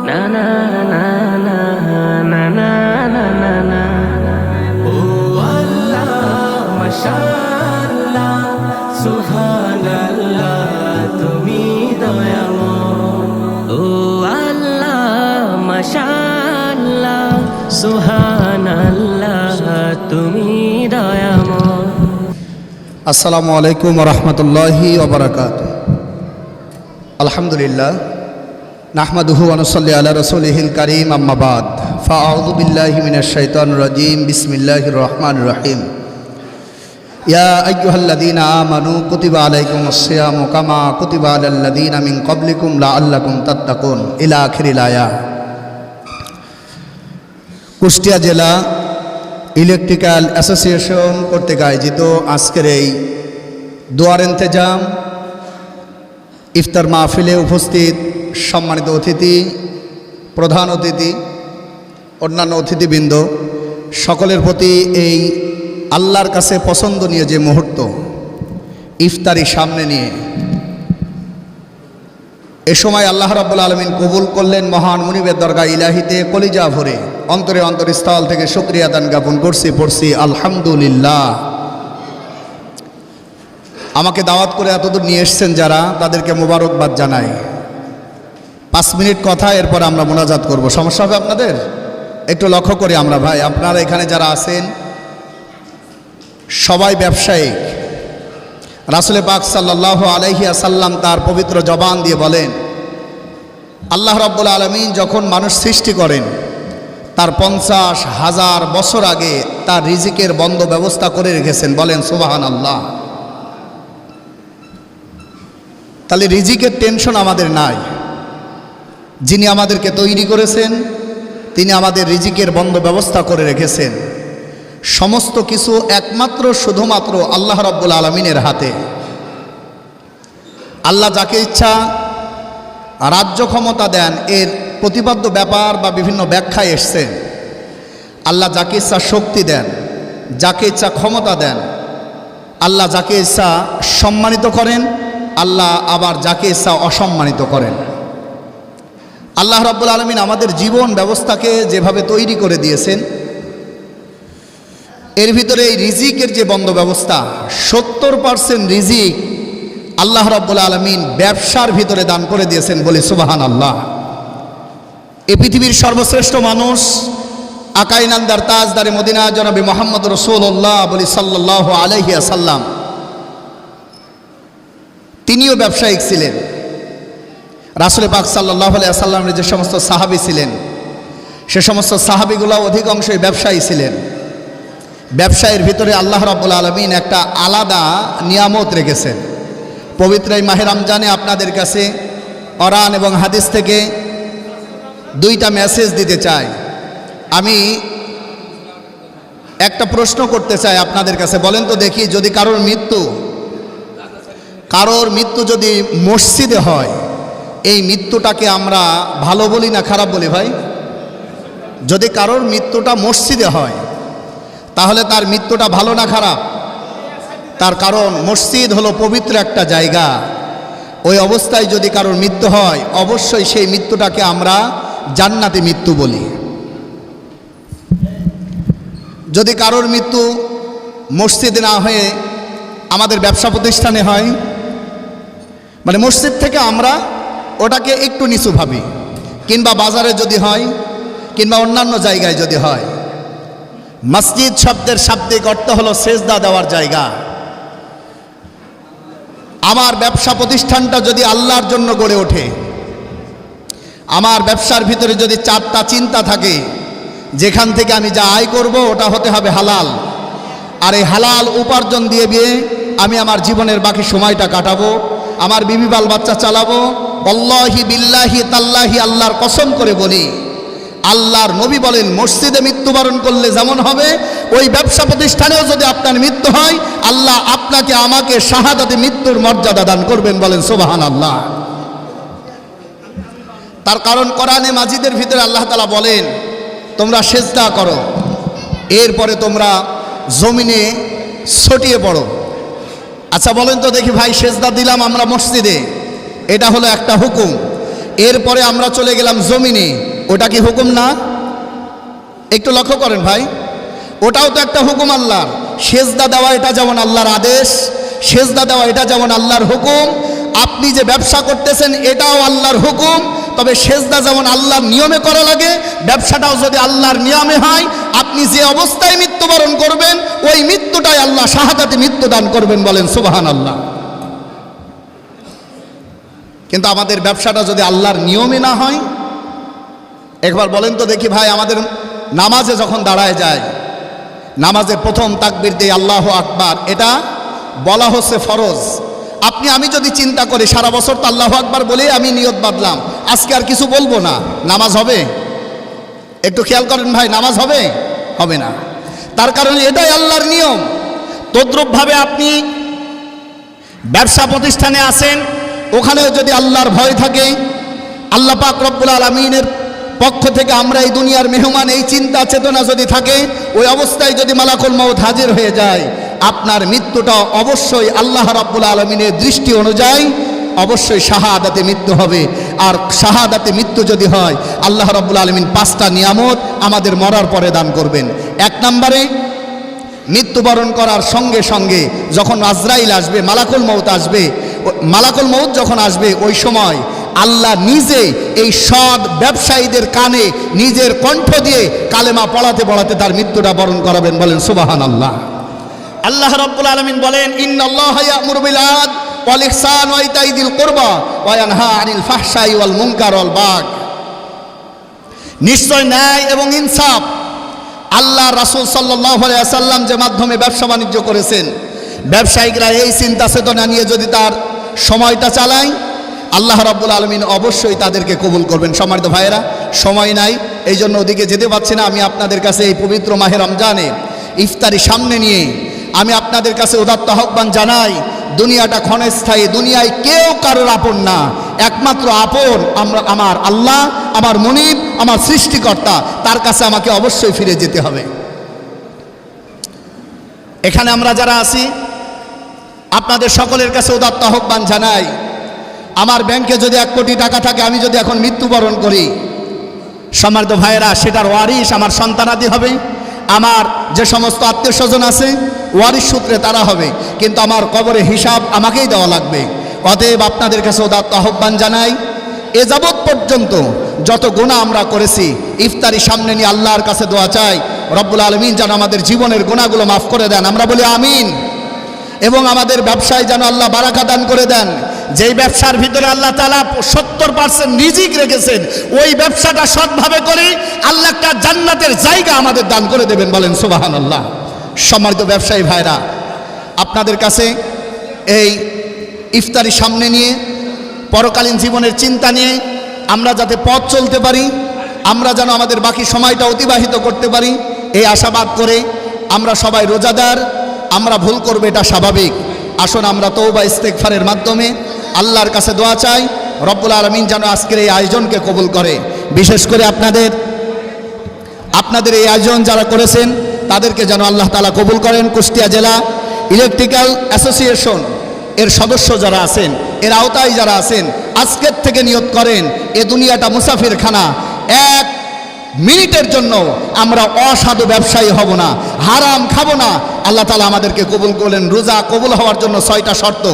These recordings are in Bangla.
না না না না না না না না না। ও আল্লাহ মাশাআল্লাহ সুবহানাল্লাহ তুমি দয়াময়। ও আল্লাহ মাশাআল্লাহ সুবহানাল্লাহ তুমি দয়াময়। আসসালামু আলাইকুম ওয়া রাহমাতুল্লাহি ওয়া বারাকাতুহু। আলহামদুলিল্লাহ নাহমাদুহু ওয়া নুসাল্লি আলা রাসূলিহিল কারীম, আম্মা বাদ। ফাআউযু বিল্লাহি মিনাশ শাইতানির রাজীম। বিসমিল্লাহির রহমানির রহিম। ইয়া আইয়ুহাল্লাযীনা আমানু কুতিবা আলাইকুমুস সিয়ামু কামা কুতিবা আলাল লাযীনা মিন ক্বাবলিকুম লাআল্লাকুম তাত্তাকুন ইলা আখিরিল আয়াত। কুষ্টিয়া জেলা ইলেকট্রিক্যাল অ্যাসোসিয়েশন কর্তৃক আয়োজিত আজকের এই দোয়ার ইন্তেজাম ইফতার মাহফিলে উপস্থিত সম্মানিত অতিথি, প্রধান অতিথি, অন্যান্য অতিথিবৃন্দ, সকলের প্রতি এই আল্লাহর কাছে পছন্দনীয় যে মুহূর্ত ইফতারি সামনে নিয়ে এ সময় আল্লাহ রাব্বুল আলামিন কবুল করলেন মহান মুনিবের দরগা ইলাহিতে কলিজা ভরে অন্তরে অন্তরস্থল থেকে শুকরিয়া দান জ্ঞাপন করছি, পড়ছি আলহামদুলিল্লাহ। আমাকে দাওয়াত করে এতদূর নিয়ে এসছেন যারা, তাদেরকে মোবারকবাদ জানাই। 5 মিনিট কথা, এরপর আমরা মোনাজাত করব। সমস্যা হবে আপনাদের? একটু লক্ষ্য করি আমরা ভাই, আপনারা এখানে যারা আছেন সবাই ব্যবসায়িক। রাসূল পাক সাল্লাল্লাহু আলাইহি ওয়াসাল্লাম তার পবিত্র জবান দিয়ে বলেন, আল্লাহ রাব্বুল আলামিন যখন মানুষ সৃষ্টি করেন তার 50,000 বছর আগে তার রিজিকের বন্ধ ব্যবস্থা করে রেখেছেন। বলেন সুবহানাল্লাহ। তাহলে রিজিকের টেনশন আমাদের নাই। যিনি আমাদেরকে তৈরি করেছেন তিনি আমাদের রিজিকের বন্ধ ব্যবস্থা করে রেখেছেন। সমস্ত কিছু একমাত্র শুধুমাত্র আল্লাহ রাব্বুল আলামিনের হাতে। আল্লাহ যাকে ইচ্ছা রাজ্য ক্ষমতা দেন, এর প্রতিপাদ্য ব্যাপার বা বিভিন্ন ব্যাখ্যায় এসছে। আল্লাহ যাকে ইচ্ছা শক্তি দেন, যাকে ইচ্ছা ক্ষমতা দেন। আল্লাহ যাকে ইচ্ছা সম্মানিত করেন, আল্লাহ আবার যাকে ইচ্ছা অসম্মানিত করেন। আল্লাহ রাব্বুল আলামিন আমাদের জীবন ব্যবস্থাকে যেভাবে তৈরি করে দিয়েছেন, এর ভিতরে এই রিজিকের যে বন্ধ ব্যবস্থা, 70% রিজিক আল্লাহ রাব্বুল আলামিন ব্যবসার ভিতরে দান করে দিয়েছেন। বলি সুবহানাল্লাহ। এই পৃথিবীর সর্বশ্রেষ্ঠ মানুষ আকাইনান্দার তাজদারে মদিনা জনাবে মুহাম্মদ রাসূলুল্লাহ বলি সাল্লাল্লাহু আলাইহি ওয়াসাল্লাম, তিনিও ব্যবসায়িক ছিলেন। রাসূল পাক সাল্লাল্লাহু আলাইহি ওয়াসাল্লামের যে সমস্ত সাহাবী ছিলেন, সে সমস্ত সাহাবীগুলো অধিকাংশই ব্যবসায়ী ছিলেন। ব্যবসায়ের ভিতরে আল্লাহ রাব্বুল আলামিন একটা আলাদা নিয়ামত রেখেছেন। পবিত্র এই মাহে রমজানে আপনাদের কাছে কোরআন এবং হাদিস থেকে 2টা মেসেজ দিতে চাই। আমি একটা প্রশ্ন করতে চাই আপনাদের কাছে। বলেন তো দেখি, যদি কারোর মৃত্যু যদি মসজিদে হয়, এই মৃত্যুটাকে আমরা ভালো বলি না খারাপ বলি ভাই? যদি কারোর মৃত্যুটা মসজিদে হয় তাহলে তার মৃত্যুটা ভালো না খারাপ? তার কারণ মসজিদ হলো পবিত্র একটা জায়গা। ওই অবস্থায় যদি কারোর মৃত্যু হয়, অবশ্যই সেই মৃত্যুটাকে আমরা জান্নাতি মৃত্যু বলি। যদি কারোর মৃত্যু মসজিদে না হয়ে আমাদের ব্যবসা প্রতিষ্ঠানে হয়, মানে মসজিদ থেকে আমরা ওটাকে একটু নিচু ভাবি, কিংবা বাজারে যদি হয়, কিংবা অন্যান্য জায়গায় যদি হয়। মসজিদ শব্দের শাব্দিক অর্থ হলো সেজদা দেওয়ার জায়গা। আমার ব্যবসা প্রতিষ্ঠানটা যদি আল্লাহর জন্য গড়ে ওঠে, আমার ব্যবসার ভিতরে যদি 4টা চিন্তা থাকে, যেখান থেকে আমি যা আয় করব ওটা হতে হবে হালাল, আর এই হালাল উপার্জন দিয়ে আমি আমার জীবনের বাকি সময়টা কাটাবো, আমার বিবি বাল বাচ্চা চালাবো। আল্লাহি বিল্লাহি তাল্লাহি, আল্লাহর কসম করে বলি, আল্লাহর নবী বলেন মসজিদে মৃত্যুবরণ করলে যেমন হবে, ওই ব্যবসা প্রতিষ্ঠানেও যদি আপনার মৃত্যু হয়, আল্লাহ আপনাকে আমাকে শাহাদাতে মৃত্যুর মর্যাদা দান করবেন। বলেন সুবহানাল্লাহ। তার কারণ কোরআনে মাজিদের ভিতরে আল্লাহ তাআলা বলেন, তোমরা সেজদা করো, এরপরে তোমরা জমিনে ছটিয়ে পড়ো। আচ্ছা বলেন তো দেখি ভাই, সেজদা দিলাম আমরা মসজিদে, এটা হলো একটা হুকুম, এরপরে আমরা চলে গেলাম জমিনে, ওটা কি হুকুম না? একটু লক্ষ্য করেন ভাই, ওটাও তো একটা হুকুম আল্লাহর। সেজদা দেওয়া এটা যেমন আল্লাহর আদেশ, সেজদা দেওয়া এটা যেমন আল্লাহর হুকুম, আপনি যে ব্যবসা করতেছেন এটাও আল্লাহর হুকুম। তবে সেজদা যেমন আল্লাহর নিয়মে করা লাগে, ব্যবসাটাও যদি আল্লাহর নিয়মে হয়, আপনি যে অবস্থায় মৃত্যুবরণ করবেন ওই মৃত্যুটাই আল্লাহ শাহাদাতে মৃত্যু দান করবেন, বলেন সুবহানাল্লাহ। কিন্তু আমাদের ব্যবসাটা যদি আল্লাহর নিয়মে না হয়, একবার বলেন তো দেখি ভাই, আমাদের নামাজে যখন দাঁড়ায় যায়, নামাজে প্রথম তাকবীর দিয়ে আল্লাহু আকবার, এটা বলা হচ্ছে ফরজ। আমি যদি চিন্তা করি সারা বছর তো আল্লাহু আকবার বলে আমি নিয়ত বাঁধলাম, আজকে আর কিছু বলবো না, নামাজ হবে? একটু খেয়াল করেন ভাই, নামাজ হবে? হবে না। তার কারণে এটাই আল্লাহর নিয়ম। তদ্রূপভাবে আপনি ব্যবসা প্রতিষ্ঠানে আছেন, ওখানেও যদি আল্লাহর ভয় থাকে, আল্লাহ পাক রব্বুল আলামিনের পক্ষ থেকে আমরা এই দুনিয়ার মেহমান, এই চিন্তা চেতনা যদি থাকে, ওই অবস্থায় যদি মালাকুল মউত হাজির হয়ে যায়, আপনার মৃত্যুটা অবশ্যই আল্লাহ রাব্বুল আলামিনের দৃষ্টি অনুযায়ী অবশ্যই শাহাদাতে মৃত্যু হবে। আর শাহাদাতে মৃত্যু যদি হয়, আল্লাহ রাব্বুল আলামিন 5টা নিয়ামত আমাদের মরার পরে দান করবেন। 1 নম্বরে, মৃত্যুবরণ করার সঙ্গে সঙ্গে যখন আজরাইল আসবে, মালাকুল মউত আসবে, মালাকুল মউত যখন আসবে ওই সময় আল্লাহ নিজে এই সৎ ব্যবসায়ীদের কানে নিজের কণ্ঠ দিয়ে কালেমা পড়াতে পড়াতে তার মৃত্যুটা বরণ করাবেন, বলেন সুবহানাল্লাহ। আল্লাহ রাব্বুল আলামিন বলেন, ইন্নাল্লাহা ইয়া'মুরু বিল আদল ওয়াল ইহসান ওয়া ইতাই যিল কুরবা ওয়া ইয়ানহা আনিল ফাহশাই ওয়াল মুনকার ওয়াল বাগয়। নিশ্চয় ন্যায় এবং ইনসাফ আল্লাহ রাসূল সাল্লাল্লাহু আলাইহি ওয়াসাল্লাম যে মাধ্যমে ব্যবসা বাণিজ্য করেছেন, ব্যবসায়িকরা এই চিন্তা চেতনা নিয়ে যদি তার সময়টা চালায়, আল্লাহ রাব্বুল আলামিন অবশ্যই তাদেরকে কবুল করবেন। সম্মানিত ভাইয়েরা, সময় নাই, এই জন্য ওদিকে যেতে পারছি না। আমি আপনাদের কাছে এই পবিত্র মাহে রমজানে ইফতারি সামনে নিয়ে আমি আপনাদের কাছে উদাত্ত আহ্বান জানাই, দুনিয়াটা ক্ষণস্থায়ী, দুনিয়ায় কেউ কারোর আপন না, একমাত্র আপন আমার আল্লাহ, আমার মুনিব, আমার সৃষ্টিকর্তা, তার কাছে আমাকে অবশ্যই ফিরে যেতে হবে। এখানে আমরা যারা আছি আপনাদের সকলের কাছে উদাত্ত আহ্বান জানাই, আমার ব্যাংকে যদি 1 কোটি টাকা থাকে, আমি যদি এখন মৃত্যুবরণ করি, সম্মানিত ভাইয়েরা, সেটার ওয়ারিশ আমার সন্তানাদি হবে, আমার যে সমস্ত আত্মীয় স্বজন আছে ওয়ারিশ সূত্রে তারা হবে, কিন্তু আমার কবরের হিসাব আমাকেই দেওয়া লাগবে। অতএব আপনাদের কাছে উদাত্ত আহ্বান জানাই, এ যাবৎ পর্যন্ত যত গুনাহ আমরা করেছি, ইফতারি সামনে নিয়ে আল্লাহর কাছে দোয়া চাই, রব্বুল আলামিন যেন আমাদের জীবনের গুনাহগুলো মাফ করে দেন, আমরা বলি আমিন। এবং আমাদের ব্যবসায় যেন আল্লাহ বারাকা দান করে দেন। যেই ব্যবসার ভিতরে আল্লাহ তাআলা 70% রিজিক রেখেছেন, ওই ব্যবসাটা সৎভাবে করে আল্লাহ একটা জান্নাতের জায়গা আমাদের দান করে দেবেন, বলেন সুবহানাল্লাহ। সম্মানিত ব্যবসায়ী ভাইরা, আপনাদের কাছে এই ইফতারি সামনে নিয়ে, পরকালীন জীবনের চিন্তা নিয়ে আমরা যাতে পথ চলতে পারি, আমরা যেন আমাদের বাকি সময়টা অতিবাহিত করতে পারি, এই আশাবাদ করে আমরা সবাই রোজাদার, আমরা ভুল করব এটা স্বাভাবিক। আসুন আমরা তওবা ইস্তেগফারের মাধ্যমে আল্লাহর কাছে দোয়া চাই, রব্বুল আলামিন যেন আজকের এই আয়োজনকে কবুল করে। বিশেষ করে আপনাদের এই আয়োজন যারা করেছেন তাদেরকে যেন আল্লাহ তাআলা কবুল করেন। কুষ্টিয়া জেলা ইলেকট্রিক্যাল অ্যাসোসিয়েশন এর সদস্য যারা আছেন, এর আওতায় যারা আছেন, আজকের থেকে নিয়ত করেন, এ দুনিয়াটা মুসাফিরখানা, 1 মিনিটের জন্য আমরা অসাধু ব্যবসায়ী হব না, হারাম খাবো না। আল্লাহ তাআলা আমাদেরকে কবুল করলেন। রোজা কবুল হওয়ার জন্য 6টা শর্ত,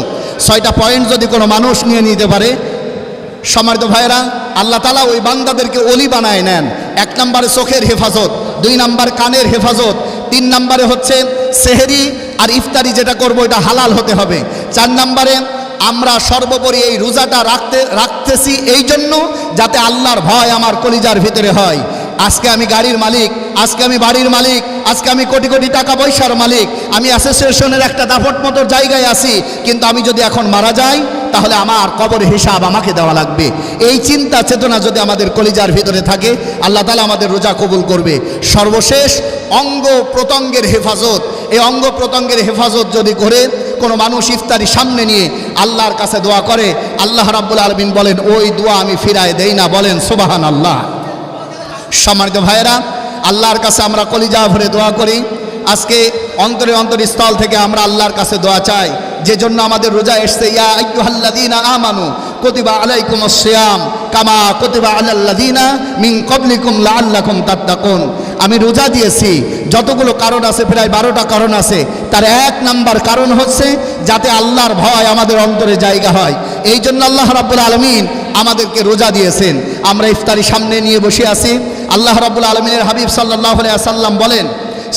6টা পয়েন্ট যদি কোনো মানুষ নিয়ে নিতে পারে, সম্মানিত ভাইয়েরা, আল্লাহ তাআলা ওই বান্দাদেরকে ওলি বানায় নেন। 1 নম্বরে চোখের হেফাজত, 2 নম্বর কানের হেফাজত, 3 নম্বরে হচ্ছে সেহরি আর ইফতারি যেটা করব এটা হালাল হতে হবে। 4 নম্বরে আমরা সর্বোপরি এই রোজাটা রাখতেছি এই জন্য যাতে আল্লাহর ভয় আমার কলিজার ভিতরে হয়। আজকে আমি গাড়ির মালিক, আজকে আমি বাড়ির মালিক, আজকে আমি কোটি কোটি টাকা পয়সার মালিক, আমি অ্যাসোসিয়েশনের একটা দাপট মতো জায়গায় আছি, কিন্তু আমি যদি এখন মারা যাই তাহলে আমার কবরের হিসাব আমাকে দেওয়া লাগবে। এই চিন্তা চেতনা যদি আমাদের কলিজার ভিতরে থাকে, আল্লাহ তাআলা আমাদের রোজা কবুল করবে। সর্বশেষ অঙ্গ প্রত্যঙ্গের হেফাজত, এই অঙ্গ প্রত্যঙ্গের হেফাজত যদি করে কোনো মানুষ ইফতারি সামনে নিয়ে আল্লাহর কাছে দোয়া করে, আল্লাহ রাব্বুল আলামিন বলেন ওই দোয়া আমি ফিরায় দেই না, বলেন সুবহানাল্লাহ। সম্মানিত ভাইয়েরা, আল্লাহর কাছে আমরা কলিজা ভরে দোয়া করি। আজকে অন্তরস্থল থেকে আমরা আল্লাহর কাছে দোয়া চাই, যে জন্য আমাদের রোজা এসছে, ইয়া আইয়ুহাল্লাযীনা আমানু কুতিবা আলাইকুমুস সিয়াম কামা কুতিবা আলাল্লাযিনা মিন ক্বাবলিকুম লাআল্লাকুম তাত্তাকুন। আমি রোজা দিয়েছি, যতগুলো কারণ আছে প্রায় 12টা কারণ আছে, তার এক নাম্বার কারণ হচ্ছে যাতে আল্লাহর ভয় আমাদের অন্তরে জায়গা হয়। এই জন্য আল্লাহ রাব্বুল আলামিন আমাদেরকে রোজা দিয়েছেন। আমরা ইফতারি সামনে নিয়ে বসে আছি। আল্লাহ রাব্বুল আলামিনের হাবিব সাল্লাল্লাহু আলাইহি ওয়াসাল্লাম বলেন,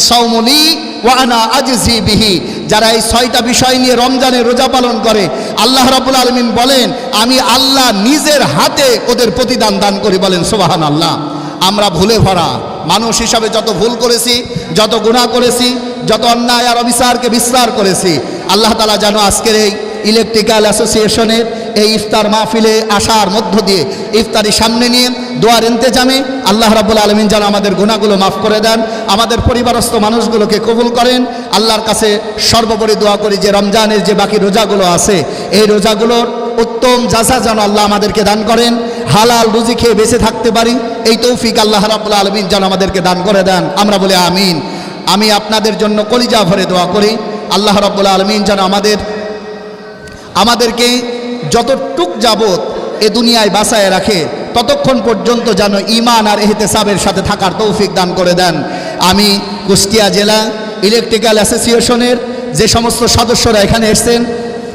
সাওমুলি ওয়া আনা আজজি বিহি। যারা এই 6টা বিষয় নিয়ে রমজানে রোজা পালন করে, আল্লাহ রাব্বুল আলামিন বলেন আমি আল্লাহ নিজের হাতে ওদের প্রতিদান দান করি। বলেন সুবহানাল্লাহ। আমরা ভুলে ভরা মানুষ হিসাবে যত ভুল করেছি, যত গুনাহ করেছি, যত অন্যায় আর অবিচারকে বিস্তার করেছি, আল্লাহ তাআলা যেন আজকের এই ইলেকট্রিক্যাল অ্যাসোসিয়েশনের এই ইফতার মাহফিলে আসার মধ্য দিয়ে ইফতারি সামনে নিয়ে দোয়ার ইন্তেজামে আল্লাহ রাব্বুল আলামিন যেন আমাদের গুনাহগুলো মাফ করে দেন, আমাদের পরিবারস্থ মানুষগুলোকে কবুল করেন। আল্লাহর কাছে সর্বোপরি দোয়া করি যে রমজানের যে বাকি রোজাগুলো আছে, এই রোজাগুলোর উত্তম জাযা যেন আল্লাহ আমাদেরকে দান করেন, হালাল রুজি খেয়ে বেঁচে থাকতে পারি, এই তৌফিক আল্লাহ রাব্বুল আলামিন যেন আমাদেরকে দান করে দেন। আমরা বলি আমিন। আমি আপনাদের জন্য কলিজা ভরে দোয়া করি আল্লাহ রাব্বুল আলামিন যেন আমাদেরকে যতটুক যাবত এ দুনিয়ায় বাঁচায় রাখে, ততক্ষণ পর্যন্ত যেন ঈমান আর ইহতিসাবের সাথে থাকার তৌফিক দান করে দেন। আমি কুষ্টিয়া জেলা ইলেকট্রিক্যাল অ্যাসোসিয়েশনের যে সমস্ত সদস্যরা এখানে এসেছেন,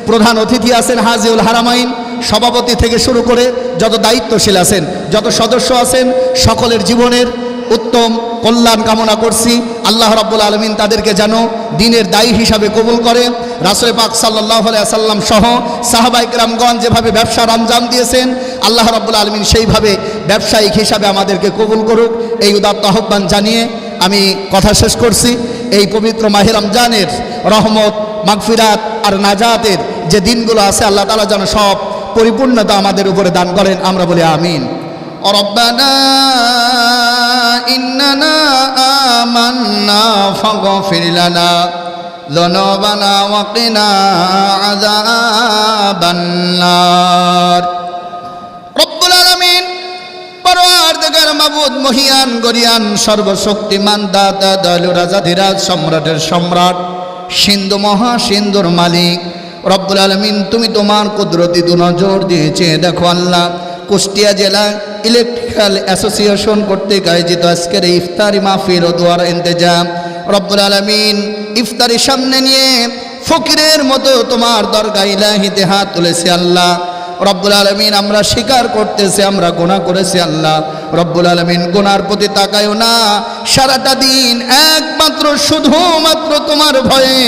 প্রধান অতিথি আছেন হাজিউল হারামাইন, সভাপতি থেকে শুরু করে যত দায়িত্বশীল আছেন, যত সদস্য আছেন, সকলের জীবনের উত্তম কল্যাণ কামনা করছি। আল্লাহ রাব্বুল আলামিন তাদেরকে যেন দ্বীনের দায়ী হিসাবে কবুল করে। রাসূল পাক সাল্লাল্লাহু আলাইহি ওয়াসাল্লাম সহ সাহাবায়ে কেরামগণ যেভাবে ব্যবসার আঞ্জাম দিয়েছেন, আল্লাহ রাব্বুল আলামিন সেইভাবে ব্যবসায়িক হিসাবে আমাদেরকে কবুল করুক, এই উদাত্ত আহ্বান জানিয়ে আমি কথা শেষ করছি। এই পবিত্র মাহে রমজানের রহমত, মাগফিরাত আর নাজাতের যে দিনগুলো আছে, আল্লাহ তাআলা যেন সব পরিপূর্ণতা আমাদের উপরে দান করেন। আমরা বলি আমিন। রব্বানা ইন্নানা আমান্না ফাগফির লানা যুনুবানা ওয়া কিনা আযাবান নার। রব্বুল আলামিন পরওয়ারদিগার মাবুদ মহিয়ান গরিয়ান সর্বশক্তিমান দাতা দয়ালু রাজাধিরাজ সম্রাটের সম্রাট সিন্ধু মহাসিন্ধুর মালিক রব্বুল আলামিন, তুমি তোমার কুদরতি দুনজর দিয়েছে। দেখো আল্লাহ, কুষ্টিয়া জেলা ইলেকট্রিক্যাল অ্যাসোসিয়েশন কর্তৃক আয়োজিত আজকের ইফতারি মাহফিল ও দোয়ার ইন্তেজাম, রব্বুল আলামিন ইফতারি সামনে নিয়ে ফকিরের মতো তোমার দরগা ইলাহিতে হাত তুলেছে। আল্লাহ রব্বুল আলামিন, আমরা স্বীকার করতেছি আমরা গুনাহ করেছি। আল্লাহ রব্বুল আলামিন, গুনার প্রতি তাকায়ও না। সারাটা দিন একমাত্র শুধুমাত্র তোমার ভয়ে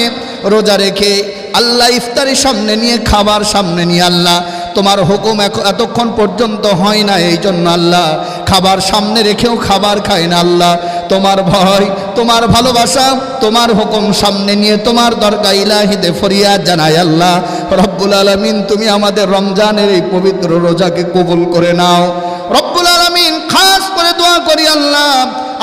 রোজা রেখে আল্লাহ ইফতারি সামনে নিয়ে, খাবার সামনে নিয়ে, আল্লাহ তোমার হুকুম এতক্ষণ পর্যন্ত হয় না, এই জন্য আল্লাহ খাবার সামনে রেখেও খাবার খায় না। আল্লাহ তোমার ভয়, তোমার ভালোবাসা, তোমার হুকুম সামনে নিয়ে তোমার দরগা ইলাহিতে ফরিয়াদ জানাই। আল্লাহ রব্বুল আলামিন, তুমি আমাদের রমজানের এই পবিত্র রোজাকে কবুল করে নাও। রব্বুল আলামিন, খাস করে দোয়া করি আল্লাহ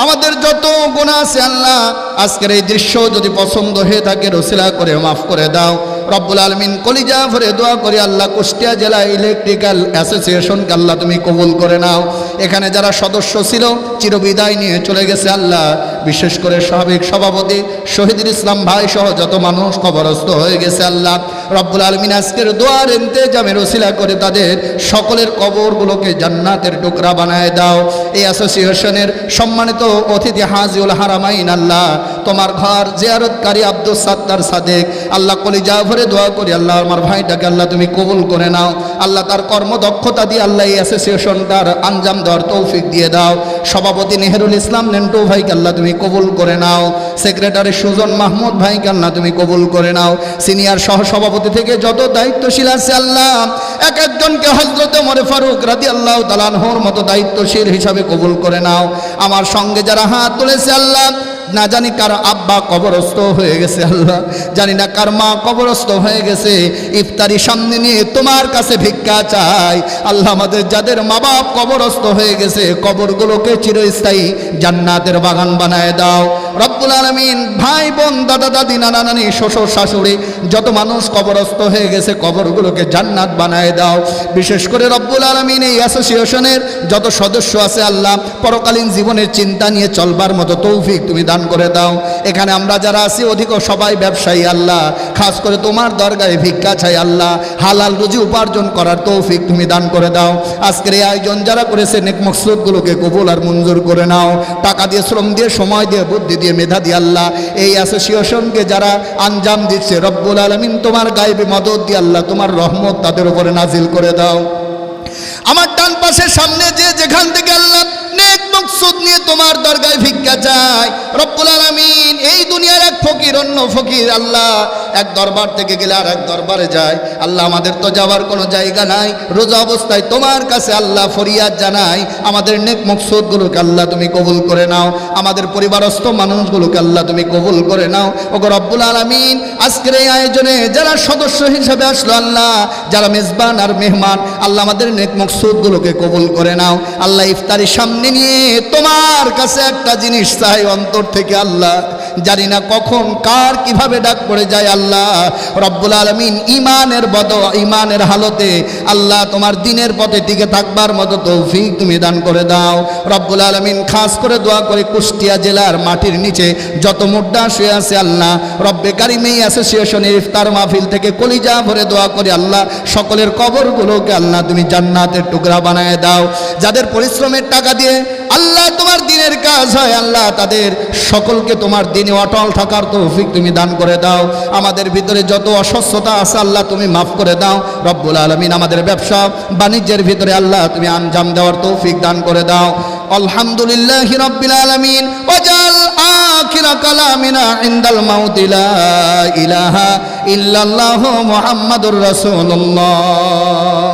আমাদের যত গুনাহ আছে আল্লাহ আজকের এই দৃশ্য যদি পছন্দ হয়ে থাকে রসিলা করে মাফ করে দাও। রব্বুল আলামিন, কলিজা ভরে দোয়া করি আল্লাহ কুষ্টিয়া জেলা ইলেকট্রিক্যাল অ্যাসোসিয়েশনকে আল্লাহ তুমি কবুল করে নাও। এখানে যারা সদস্য ছিল চিরবিদায় নিয়ে চলে গেছে আল্লাহ, বিশেষ করে সাবেক সভাপতি শহীদুল ইসলাম ভাই সহ যত মানুষ কবরস্থ হয়ে গেছে আল্লাহ রব্বুল আলামিন, আজকের দোয়ার ইন্তেজামে রসিলা করে তাদের সকলের কবরগুলোকে জান্নাতের টুকরা বানায় দাও। এই অ্যাসোসিয়েশনের সম্মানিত অতিথি হাজিউল হারামাইন, আল্লাহ তোমার ঘর জিয়ারতকারী আব্দুস সাত্তার সাদেক, আল্লাহ কলিজা ভরে দোয়া করি আল্লাহ আমার ভাইটাকে আল্লাহ তুমি কবুল করে নাও। আল্লাহ তার কর্মদক্ষতা দিয়ে আল্লাহ এই অ্যাসোসিয়েশনটার আঞ্জাম দেওয়ার তৌফিক দিয়ে দাও। সভাপতি নেহরুল ইসলাম নেন্টু ভাইকে আল্লাহ তুমি কবুল করে নাও। সেক্রেটারি সুজন মাহমুদ ভাইকে আল্লাহ তুমি কবুল করে নাও। সিনিয়র সহসভাপতি থেকে যত দায়িত্বশীল আছে আল্লাহ এক একজনকে হযরত ওমর ফারুক রাদিয়াল্লাহু তাআলা আনহুর মতো দায়িত্বশীল হিসাবে কবুল করে নাও। আমার সঙ্গে যারা হাত তুলেছে আল্লাহ, না জানি কার আব্বা কবরস্থ হয়ে গেছে আল্লাহ, জানি না কার মা কবরস্থ হয়ে গেছে, ইফতারি সামনে নিয়ে তোমার কাছে ভিক্ষা চাই আল্লাহ। আমাদের যাদের মা বাপ কবরস্থ হয়ে গেছে কবরগুলোকে চিরস্থায়ী জান্নাতের বাগান বানায় দাও। রব্বুল আলামিন ভাই বোন দাদা দাদি নানা নানি শ্বশুর শাশুড়ি যত মানুষ কবরস্থ হয়ে গেছে কবরগুলোকে জান্নাত বানায় দাও। বিশেষ করে রব্বুল আলামিন এই অ্যাসোসিয়েশনের যত সদস্য আছে আল্লাহ পরকালীন জীবনের চিন্তা নিয়ে চলবার মতো তৌফিক তুমি দান করে দাও। এখানে আমরা যারা আছি অধিক সবাই ব্যবসায়ী আল্লাহ, খাস করে তোমার দরগায় ভিক্ষা চাই আল্লাহ, হালাল রুজি উপার্জন করার তৌফিক তুমি দান করে দাও। আজকের এই আয়োজন যারা করেছে নেক মকসুদগুলোকে কবুল আর মঞ্জুর করে নাও। টাকা দিয়ে, শ্রম দিয়ে, সময় দিয়ে, বুদ্ধি দিয়ে, মেধা দিয়ে আল্লাহ এই অ্যাসোসিয়েশনকে যারা আঞ্জাম দিচ্ছে রব্বুল আলামিন তোমার গায়েবী মদদ দিয়ে আল্লাহ তোমার রহমত তাদের উপরে নাজিল করে দাও। আমার ডান পাশে সামনে যে যেখান থেকে আল্লাহ নেক মকসুদ নিয়ে তোমার দরগায় ভিক্ষা চায় রব্বুল আলামিন, এই দুনিয়ার এক ফকির অন্য ফকির আল্লাহ এক দরবার থেকে গেলে আর এক দরবারে যায় আল্লাহ, আমাদের তো যাওয়ার কোনো জায়গা নাই। রোজা অবস্থায় তোমার কাছে আল্লাহ ফরিয়াদ জানাই, আমাদের নেক মকসুদগুলোকে আল্লাহ তুমি কবুল করে নাও, আমাদের পরিবারস্থ মানুষগুলোকে আল্লাহ তুমি কবুল করে নাও। ওগো রব্বুল আলামিন, আজকের এই আয়োজনে যারা সদস্য হিসেবে আসলো আল্লাহ, যারা মেজবান আর মেহমান আল্লাহ আমাদের নেক মকসুদগুলোকে কবুল করে নাও। আল্লাহ ইফতারির সামনে নিয়ে তোমার কাছে একটা জিনিস চাই অন্তর থেকে আল্লাহ, জানি না কখন কার কিভাবে ডাক পড়ে যায় আল্লাহ রব্বুল আলামিন, ইমানের হালতে আল্লাহ তোমার দিনের পথে টিকে থাকবার মতো তৌফিক তুমি দান করে দাও রব্বুল আলামিন। খাস করে দোয়া করে কুষ্টিয়া জেলার মাটির নিচে যত মুর্দা শুয়ে আছে আল্লাহ রব্বে কারিম এই অ্যাসোসিয়েশনের ইফতার মাহফিল থেকে কলিজা ভরে দোয়া করে আল্লাহ সকলের কবরগুলোকে আল্লাহ তুমি জান্নাতের টুকরা বানায় দাও। যাদের পরিশ্রমের টাকা দিয়ে আল্লাহ তোমার দিনের কাজ হয় আল্লাহ তাদের সকলকে তোমার দিনে অটল থাকার তৌফিক তুমি দান করে দাও। আমাদের ভিতরে যত অসুস্থতা আছে আল্লাহ তুমি মাফ করে দাও রব্বুল আলামিন। আমাদের ব্যবসা বাণিজ্যের ভিতরে আল্লাহ তুমি আঞ্জাম দেওয়ার তৌফিক দান করে দাও। আলহামদুলিল্লাহি রাব্বিল আলামিন ওয়াজাল আখিরা কালামিনা ইনদাল মাউতি লা ইলাহা ইল্লাল্লাহু মুহাম্মাদুর রাসূলুল্লাহ।